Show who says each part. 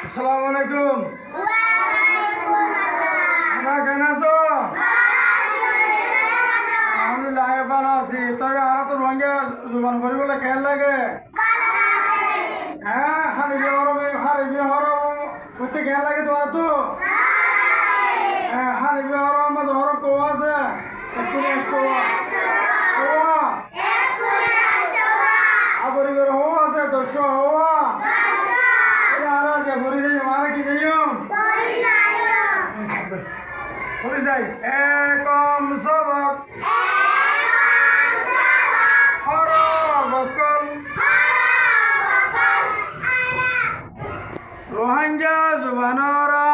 Speaker 1: আসসালামু আলাইকুম। আমরা কেন আছো? আলহামদুলিল্লাহ ভালো আছি। তবে আর তো রোহিঙ্গা জুবান করিবলে কেন লাগে? হ্যাঁ, হারিবি হরম সত্যি কেন লাগে তোমার তো? হ্যাঁ, হারিবি হরম মাঝে হরম কো আছে? একটু নষ্ট হওয়া আবরিবের হওয়া আছে দর্শ হওয়া আর আছে বলি যাই আমার কি যাইম বলি যাই একম সবক হরবকল রোহিঙ্গা জুবানরা